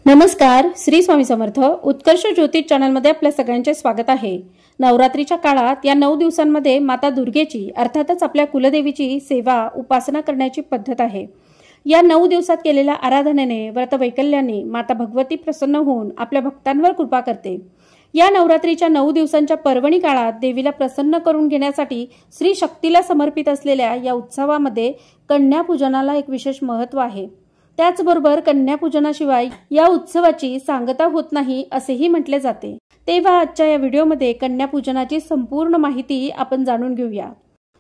नमस्कार, श्री स्वामी समर्थ. उत्कर्ष ज्योतिष चॅनल मध्ये आपल्या सगळ्यांचे स्वागत आहे. नवरात्रीच्या काळात या 9 दिवसांमध्ये माता दुर्गेची अर्थातच आपल्या कुलदेवीची सेवा उपासना करण्याची पद्धत आहे. या 9 दिवसात केलेल्या आराधनेने व्रत वैकल्याने माता भगवती प्रसन्न होऊन आपल्या भक्तांवर कृपा करते. या नवरात्रीच्या 9 दिवसांच्या पर्वणी काळात देवीला प्रसन्न करून घेण्यासाठी श्री शक्तीला समर्पित असलेल्या या उत्सवामध्ये कन्या पूजनाला एक विशेष महत्त्व आहे. त्याचबरोबर कन्या पूजनाशिवाय या उत्सवाची सांगता होत नाही असेही म्हटले जाते. तेव्हा आजच्या या व्हिडिओमध्ये कन्या पूजनाची संपूर्ण माहिती आपण जाणून घेऊया.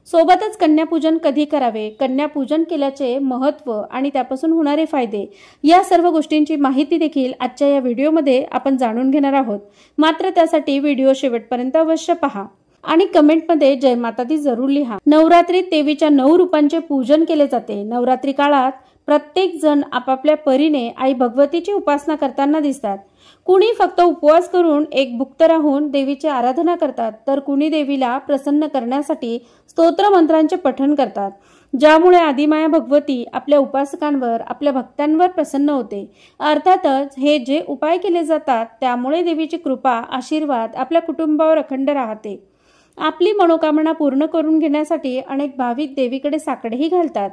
सोबतच कन्या पूजन कधी करावे, कन्या पूजन केल्याचे महत्त्व आणि त्यापासून होणारे फायदे या सर्व गोष्टींची माहिती देखील आजच्या या व्हिडिओमध्ये आपण जाणून घेणार आहोत. मात्र त्यासाठी व्हिडिओ शेवटपर्यंत अवश्य पहा आणि कमेंटमध्ये जय माता दी जरूर लिहा. नवरात्रीत देवीच्या 9 रूपांचे पूजन केले जाते. नवरात्री काळात प्रत्येक जण आपापल्या परीने आई भगवतीची उपासना करताना दिसतात. कुणी फक्त उपवास करून एक भुक्त राहून देवीची आराधना करतात, तर कुणी देवीला प्रसन्न करण्यासाठी स्तोत्र मंत्रांचे पठण करतात, ज्यामुळे आदिमाया भगवती आपल्या उपासकांवर आपल्या भक्तांवर प्रसन्न होते. अर्थातच हे जे उपाय केले जातात त्यामुळे देवीची कृपा आशीर्वाद आपल्या कुटुंबावर अखंड राहते. आपली मनोकामना पूर्ण करून घेण्यासाठी अनेक भाविक देवीकडे साकडेही घालतात.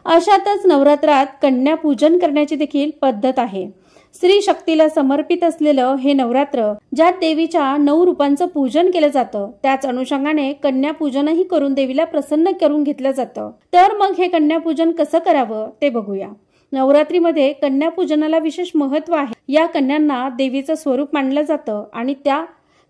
अशातच नवरात्रात कन्या पूजन करण्याची देखील पद्धत आहे. श्री शक्तीला समर्पित असलेलं हे नवरात्र ज्यात देवीच्या 9 रूपांचं पूजन केलं जातं, त्याच अनुषंगाने कन्या पूजनही करून देवीला प्रसन्न करून घेतलं जातं. तर मग हे कन्या पूजन कसं करावं ते बघूया. नवरात्रीमध्ये कन्या पूजनाला विशेष महत्त्व आहे. या कन्यांना देवीचं स्वरूप मानलं जातं आणि त्या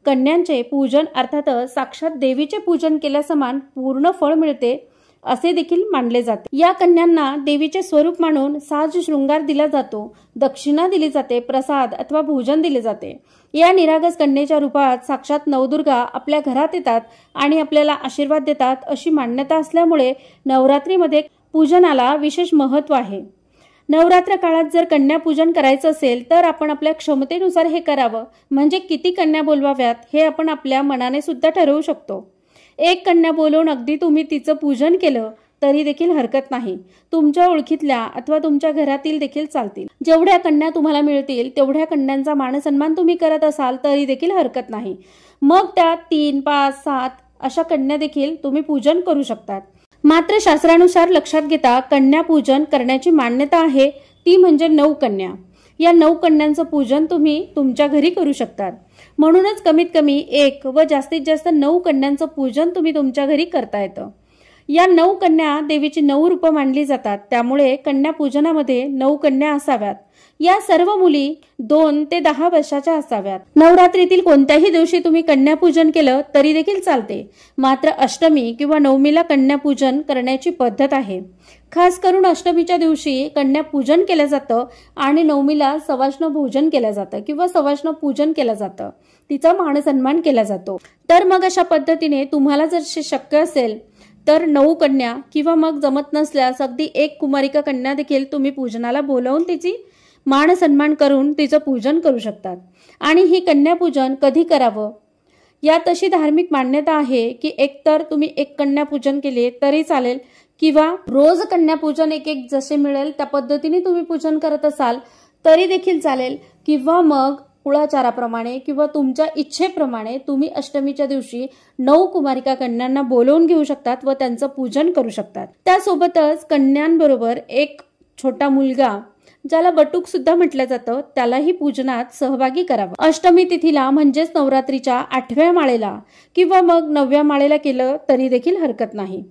कन्यांचे पूजन अर्थातच साक्षात देवीचे पूजन केल्यासमान पूर्ण फळ मिळते असे देखील मानले जाते. या कन्यांना देवीचे स्वरूप मानून साज शृंगार दिला जातो, दक्षिणा दिली जाते, प्रसाद अथवा भोजन दिले जाते. या निरागस कन्येच्या रूपात साक्षात नवदुर्गा आपल्या घरात येतात आणि आपल्याला आशीर्वाद देतात अशी मान्यता असल्यामुळे नवरात्रीमध्ये पूजनाला विशेष महत्त्व आहे. नवरात्र काळात जर कन्या पूजन करायचं असेल तर आपण आपल्या क्षमतेनुसार हे करावं. म्हणजे किती कन्या बोलवाव्यात हे आपण आपल्या मनाने सुद्धा ठरवू शकतो. एक कन्या बोलवून अगदी तुम्ही तिचं पूजन केलं तरी देखील हरकत नाही. तुमच्या ओळखीतल्या अथवा तुमच्या घरातील देखील चालतील. जेवढ्या कन्या तुम्हाला मिळतील तेवढ्या कन्यांचा मानसन्मान तुम्ही करत असाल तरी देखील हरकत नाही. मग त्या 3, 5, 7 अशा कन्या देखील तुम्ही पूजन करू शकतात. मात्र शास्त्रानुसार लक्षात घेता कन्या पूजन करण्याची मान्यता आहे ती म्हणजे 9 कन्या. या 9 कन्यांचं पूजन तुम्ही तुमच्या घरी करू शकतात. म्हणूनच कमीत कमी 1 व जास्तीत जास्त 9 कन्यांचं पूजन तुम्ही तुमच्या घरी करता येतं. या 9 कन्या देवीची 9 रूपं मानली जातात, त्यामुळे कन्या पूजनामध्ये 9 कन्या असाव्यात. या सर्व मुली 2 ते 10 वर्षाच्या असाव्यात. नवरात्रीतील कोणत्याही दिवशी तुम्ही कन्या पूजन केलं तरी देखील चालते. मात्र अष्टमी किंवा नवमीला कन्या पूजन करण्याची पद्धत आहे. खास करून अष्टमीच्या दिवशी कन्या पूजन केलं जातं आणि नवमीला सवाष्ण भोजन केलं जातं किंवा सवाष्ण पूजन केलं जातं. तिचा मानसन्मान केला जातो. तर मग अशा पद्धतीने तुम्हाला जर शक्य असेल तर 9 कन्या किंवा मग जमत नसल्यास अगदी 1 कुमारिका कन्या देखील तुम्ही पूजनाला बोलवून तिची मान सन्मान करून तिचं पूजन करू शकतात. आणि ही कन्या पूजन कधी करावं यात अशी धार्मिक मान्यता आहे की एकतर तुम्ही 1 कन्या पूजन केले तरी चालेल किंवा रोज कन्या पूजन एक जसे मिळेल त्या पद्धतीने तुम्ही पूजन करत असाल तरी देखील चालेल, किंवा मग कुळाचाराप्रमाणे किंवा तुमच्या इच्छेप्रमाणे तुम्ही अष्टमीच्या दिवशी 9 कुमारिका कन्यांना बोलवून घेऊ शकतात व त्यांचं पूजन करू शकतात. त्यासोबतच कन्यांबरोबर एक छोटा मुलगा ज्याला बटूक सुद्धा म्हटलं जातं त्यालाही पूजनात सहभागी करावं. अष्टमी तिथीला म्हणजेच नवरात्रीच्या 8व्या माळेला किंवा मग 9व्या माळेला केलं तरी देखील हरकत नाही.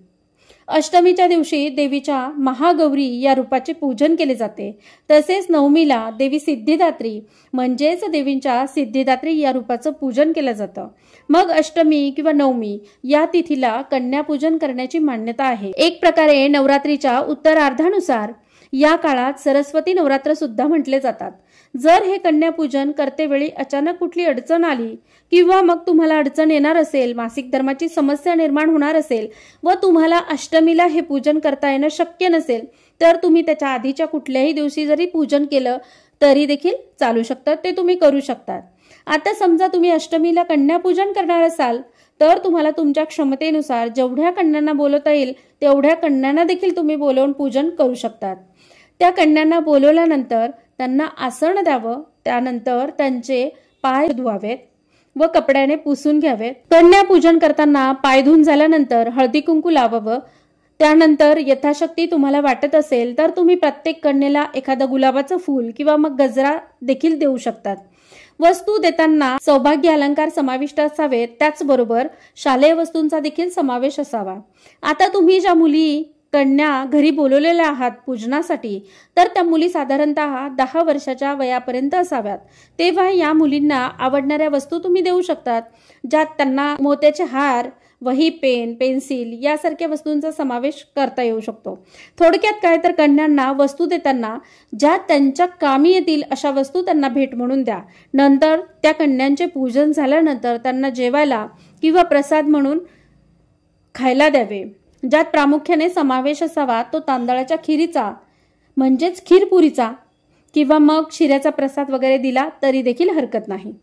अष्टमीच्या दिवशी देवीच्या महागौरी या रूपाचे पूजन केले जाते. तसेच नवमीला देवी सिद्धिदात्री म्हणजेच देवींच्या सिद्धिदात्री या रूपाचं पूजन केलं जातं. मग अष्टमी किंवा नवमी या तिथीला कन्या पूजन करण्याची मान्यता आहे. एक प्रकारे नवरात्रीच्या उत्तरार्धानुसार या काळात सरस्वती नवरात्र सुद्धा म्हटले जातात. जर हे कन्या पूजन करतेवेळी अचानक कुठली अडचण आली किंवा मग तुम्हाला अडचण येणार असेल, मासिक धर्माची समस्या निर्माण होणार असेल व तुम्हाला अष्टमीला हे पूजन करता येणं शक्य नसेल तर तुम्ही त्याच्या आधीच्या कुठल्याही दिवशी जरी पूजन केलं तरी देखील चालू शकतं, ते तुम्ही करू शकतात. आता समजा तुम्ही अष्टमीला कन्यापूजन करणार असाल तर तुम्हाला तुमच्या क्षमतेनुसार जेवढ्या कन्यांना बोलवता येईल तेवढ्या कन्यांना देखील तुम्ही बोलवून पूजन करू शकतात। त्या कन्यांना बोलवल्यानंतर त्यांना आसन द्यावं, त्यानंतर त्यांचे पाय धुवावेत व कपड्याने पुसून घ्यावेत। कन्यापूजन करताना पाय धुवून झाल्यानंतर हळदी कुंकू लावावं। त्यानंतर यथाशक्ती तुम्हाला वाटत असेल तर तुम्ही प्रत्येक कन्येला एखादं गुलाबाचं फूल किंवा मग गजरा देखील देऊ शकतात। वस्तू देताना सौभाग्य अलंकार समाविष्ट असावेत, त्याचबरोबर शालेय वस्तूंचा देखील समावेश असावा। आता तुम्ही ज्या मुली कन्या घरी बोलवलेल्या आहात पूजनासाठी तर त्या मुली साधारणतः 10 वर्षाच्या वयापर्यंत असाव्यात। तेव्हा या मुलींना आवडणाऱ्या वस्तू तुम्ही देऊ शकतात, ज्यात त्यांना मोत्याचे हार, वही, पेन, पेन्सिल यासारख्या वस्तूंचा समावेश करता येऊ शकतो। थोडक्यात काय तर कन्यांना वस्तू देताना ज्या त्यांच्या कामी येतील अशा वस्तू त्यांना भेट म्हणून द्या। नंतर त्या कन्यांचे पूजन झाल्यानंतर त्यांना जेवायला किंवा प्रसाद म्हणून खायला द्यावे, ज्यात प्रामुख्याने समावेश असावा तो तांदळाच्या खिरीचा म्हणजेच खीरपुरीचा किंवा मग शिऱ्याचा प्रसाद वगैरे दिला तरी देखील हरकत नाही।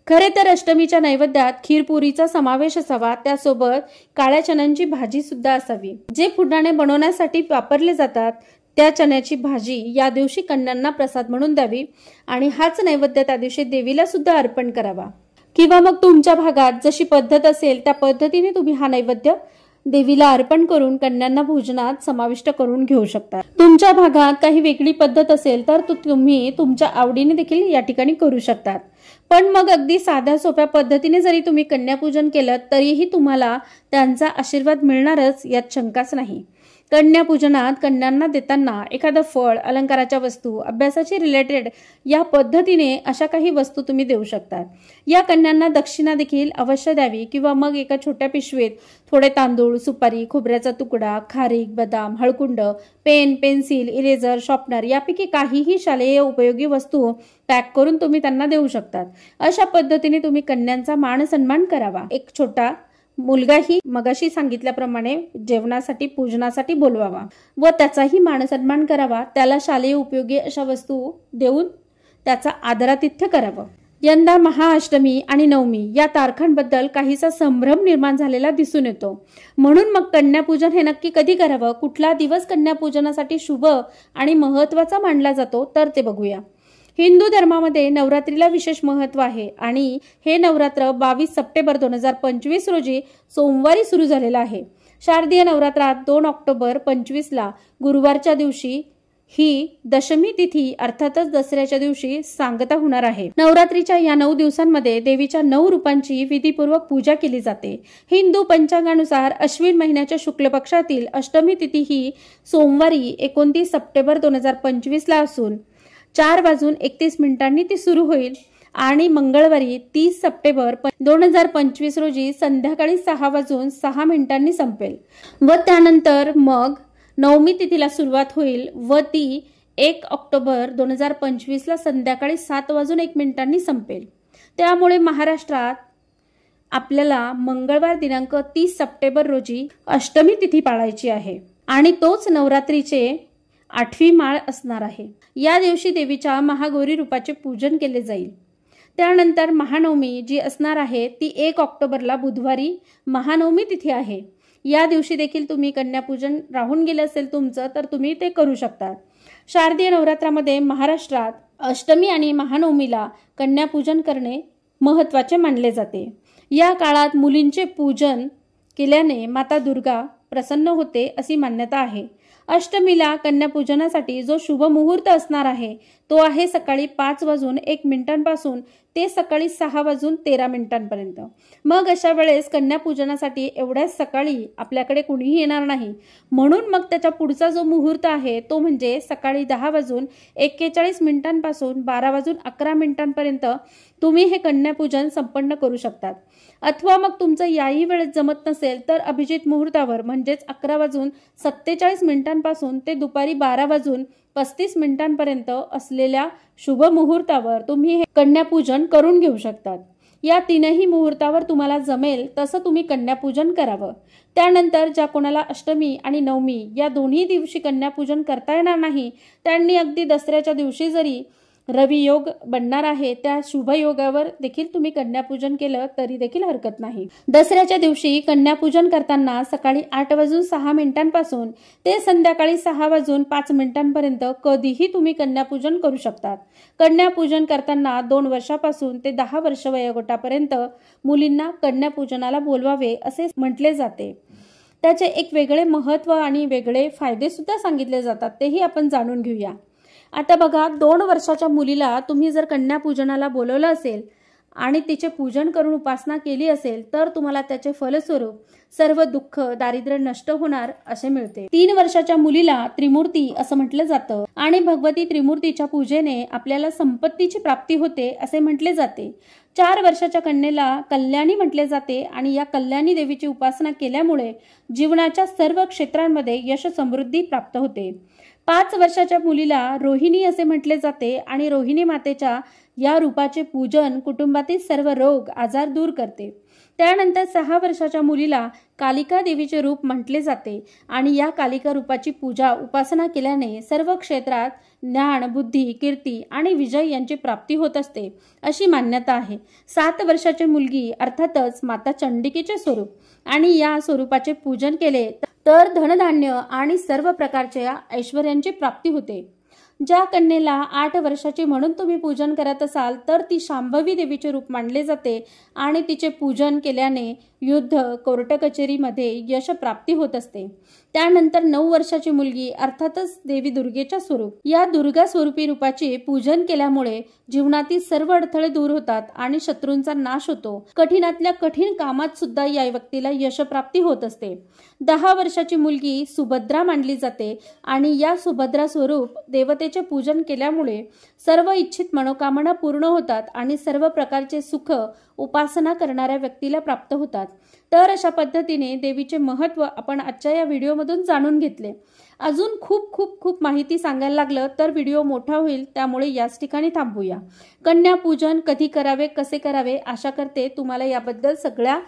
खरे तर अष्टमीच्या नैवेद्यात खीरपुरीचा समावेश असावा, त्यासोबत काळ्या चण्यांची भाजी सुद्धा असावी। जे फुटाणे बनवण्यासाठी वापरले जातात त्या चण्याची भाजी या दिवशी कन्यांना प्रसाद म्हणून द्यावी आणि हाच नैवेद्य त्या दिवशी देवीला सुद्धा अर्पण करावा। किंवा मग तुमच्या भागात जशी पद्धत असेल त्या पद्धतीने तुम्ही हा नैवेद्य देवीला अर्पण करून कन्यांना भोजनात समाविष्ट करून घेऊ शकता। तुमच्या भागात काही वेगळी पद्धत असेल तर तुम्ही तुमच्या आवडीने देखील या ठिकाणी करू शकतात। पण मग अगदी साध्या सोप्या पद्धतीने जरी तुम्ही कन्यापूजन केलं तरीही तुम्हाला त्यांचा आशीर्वाद मिळणारच, यात शंकाच नाही। कन्यापूजनात कन्यांना देताना एखादं फळ, अलंकाराच्या वस्तू, अभ्यासाची रिलेटेड या पद्धतीने अशा काही वस्तू तुम्ही देऊ शकतात। या कन्यांना दक्षिणा देखील अवश्य द्यावी किंवा मग एका छोट्या पिशवीत थोडे तांदूळ, सुपारी, खोबऱ्याचा तुकडा, खारीक, बदाम, हळकुंड, पेन, पेन्सिल, इरेझर, शॉर्पनर यापैकी काहीही शालेय उपयोगी वस्तू पॅक करून तुम्ही त्यांना देऊ शकतात। अशा पद्धतीने तुम्ही कन्यांचा मान सन्मान करावा। एक छोटा मुलगाही मगाशी सांगितल्याप्रमाणे जेवणासाठी पूजनासाठी बोलवावा व त्याचाही मान सन्मान करावा। त्याला शालेय उपयोगी अशा वस्तू देऊन त्याचा आदरातिथ्य करावं। यंदा महाअष्टमी आणि नवमी या तारखांबद्दल काहीसा संभ्रम निर्माण झालेला दिसून येतो। म्हणून मग कन्यापूजन हे नक्की कधी करावं, कुठला दिवस कन्यापूजनासाठी शुभ आणि महत्त्वाचा मानला जातो तर ते बघूया। हिंदू धर्मामध्ये नवरात्रीला विशेष महत्त्व आहे आणि हे नवरात्र 22 सप्टेंबर 2025 रोजी सोमवारी सुरू झालेलं आहे। शारदीय नवरात्रात 2 ऑक्टोबर 25ला गुरुवारच्या दिवशी ही दशमी तिथी अर्थातच दसऱ्याच्या दिवशी सांगता होणार आहे। नवरात्रीच्या या 9 दिवसांमध्ये देवीच्या 9 रूपांची विधीपूर्वक पूजा केली जाते। हिंदू पंचांगानुसार अश्विन महिन्याच्या शुक्ल पक्षातील अष्टमी तिथी ही सोमवारी 29 सप्टेंबर 2025ला असून 4:31 ती सुरू होईल आणि मंगळवारी 30 सप्टेंबर 2025 रोजी संध्याकाळी 6:06 संपेल व त्यानंतर मग नवमी तिथीला सुरुवात होईल व ती 1 ऑक्टोबर 2025ला संध्याकाळी 7:01 संपेल। त्यामुळे महाराष्ट्रात आपल्याला मंगळवार दिनांक 30 सप्टेंबर रोजी अष्टमी तिथी पाळायची आहे आणि तोच नवरात्रीचे 8वी माळ असणार आहे। या दिवशी देवीच्या महागौरी रूपाचे पूजन केले जाईल। त्यानंतर महानवमी जी असणार आहे ती 1 ऑक्टोबरला बुधवारी महानवमी तिथी आहे। या दिवशी देखील तुम्ही कन्यापूजन राहून गेले असेल तुमचं तर तुम्ही ते करू शकता। शारदीय नवरात्रामध्ये महाराष्ट्रात अष्टमी आणि महानवमीला कन्यापूजन करणे महत्त्वाचे मानले जाते। या काळात मुलींचे पूजन केल्याने माता दुर्गा प्रसन्न होते अशी मान्यता आहे। अष्टमीला कन्यापूजनासाठी जो शुभ मुहूर्त असणार आहे तो आहे सकाळी 5:01 पासून ते सकाळी 6:13 मग अशा वेळेस कन्यापूजनासाठी एवढ्याच सकाळी आपल्याकडे कुणीही येणार नाही, म्हणून मग त्याच्या पुढचा जो मुहूर्त आहे तो म्हणजे सकाळी 10:41 पासून 12:11 तुम्ही हे कन्यापूजन संपन्न करू शकतात। अथवा मग तुमचं याही वेळेत जमत नसेल तर अभिजित मुहूर्तावर म्हणजेच 11:47 पासून ते दुपारी 12:35 असलेल्या शुभ मुहूर्तावर तुम्ही हे कन्यापूजन करून घेऊ शकतात। या तीनही मुहूर्तावर तुम्हाला जमेल तसं तुम्ही कन्यापूजन करावं। त्यानंतर ज्या कोणाला अष्टमी आणि नवमी या दोन्ही दिवशी कन्यापूजन करता येणार नाही त्यांनी अगदी दसऱ्याच्या दिवशी जरी रवी योग बनणार आहे, त्या शुभ योगावर देखील तुम्ही कन्यापूजन केलं तरी देखील हरकत नाही। दसऱ्याच्या दिवशी कन्यापूजन करताना सकाळी 8:06 ते संध्याकाळी 6:05 कधीही तुम्ही कन्यापूजन करू शकतात। कन्यापूजन करताना 2 वर्षापासून ते 10 वर्ष वयोगटापर्यंत मुलींना कन्यापूजनाला बोलवावे असे म्हटले जाते। त्याचे एक वेगळे महत्त्व आणि वेगळे फायदे सुद्धा सांगितले जातात, तेही आपण जाणून घेऊया। आता बघा, 2 वर्षाच्या मुलीला तुम्ही जर कन्यापूजनाला बोलवलं असेल आणि तिचे पूजन करून उपासना केली असेल तर तुम्हाला त्याचे फलस्वरूप सर्व दुःख दारिद्र्य नष्ट होणार असे मिळते। 3 वर्षाच्या मुलीला त्रिमूर्ती असं म्हटलं जातं आणि भगवती त्रिमूर्तीच्या पूजेने आपल्याला संपत्तीची प्राप्ती होते असे म्हटले जाते। 4 वर्षाच्या कन्येला कल्याणी म्हटले जाते आणि या कल्याणी देवीची उपासना केल्यामुळे जीवनाच्या सर्व क्षेत्रांमध्ये यश समृद्धी प्राप्त होते। 5 वर्षाच्या मुलीला रोहिणी असे म्हटले जाते आणि रोहिणी मातेच्या या रूपाचे पूजन कुटुंबातील सर्व रोग आजार दूर करते। त्यानंतर 6 वर्षाच्या मुलीला कालिका देवीचे रूप म्हटले जाते आणि या कालिका रूपाची पूजा उपासना केल्याने सर्व क्षेत्रात ज्ञान, बुद्धी, कीर्ती आणि विजय यांची प्राप्ती होत असते अशी मान्यता आहे। 7 वर्षाची मुलगी अर्थातच माता चंडिकेचे स्वरूप आणि या स्वरूपाचे पूजन केले तर धनधान्य आणि सर्व प्रकारच्या ऐश्वर्यांची प्राप्ती होते। ज्या कन्येला 8 वर्षाची म्हणून तुम्ही पूजन करत असाल तर ती शांभवी देवीचे रूप मानले जाते आणि तिचे पूजन केल्याने युद्ध, कोर्ट कचेरीमध्ये यश प्राप्ती होत असते। त्यानंतर 9 वर्षाची मुलगी अर्थातच देवी दुर्गेच्या स्वरूप, या दुर्गा स्वरूपी रूपाचे पूजन केल्यामुळे जीवनातील सर्व अडथळे दूर होतात आणि शत्रूंचा नाश होतो। कठीणातल्या कठीण कामात सुद्धा या व्यक्तीला यश प्राप्ती होत असते। 10 वर्षाची मुलगी सुभद्रा मानली जाते आणि या सुभद्रा स्वरूप देवतेचे पूजन केल्यामुळे सर्व इच्छित मनोकामना पूर्ण होतात आणि सर्व प्रकारचे सुख उपासना करणाऱ्या व्यक्तीला प्राप्त होतात। तर अशा पद्धतीने देवीचे महत्त्व आपण आजच्या या व्हिडिओमधून जाणून घेतले। अजून खूप खूप खूप माहिती सांगायला लागलं तर व्हिडिओ मोठा होईल, त्यामुळे याच ठिकाणी थांबूया। कन्यापूजन कधी करावे, कसे करावे, आशा करते तुम्हाला याबद्दल सगळ्या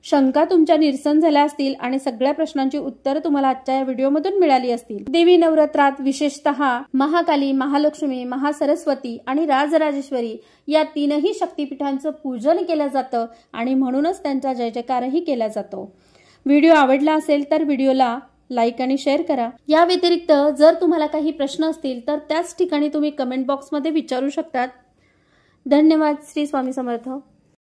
शंका तुमच्या निरसन झाल्या असतील आणि सगळ्या प्रश्नांची उत्तर तुम्हाला आजच्या या व्हिडिओमधून मिळाली असतील। देवी नवरात्रात विशेषतः महाकाली, महालक्ष्मी, महासरस्वती आणि राजराजेश्वरी या 3ही शक्तिपीठांचं पूजन केलं जातं आणि म्हणूनच त्यांचा जय जयकारही केला जातो। व्हिडिओ आवडला असेल तर व्हिडिओला लाईक आणि शेअर करा। या व्यतिरिक्त जर तुम्हाला काही प्रश्न असतील तर त्याच ठिकाणी तुम्ही कमेंट बॉक्समध्ये विचारू शकतात। धन्यवाद। श्री स्वामी समर्थ।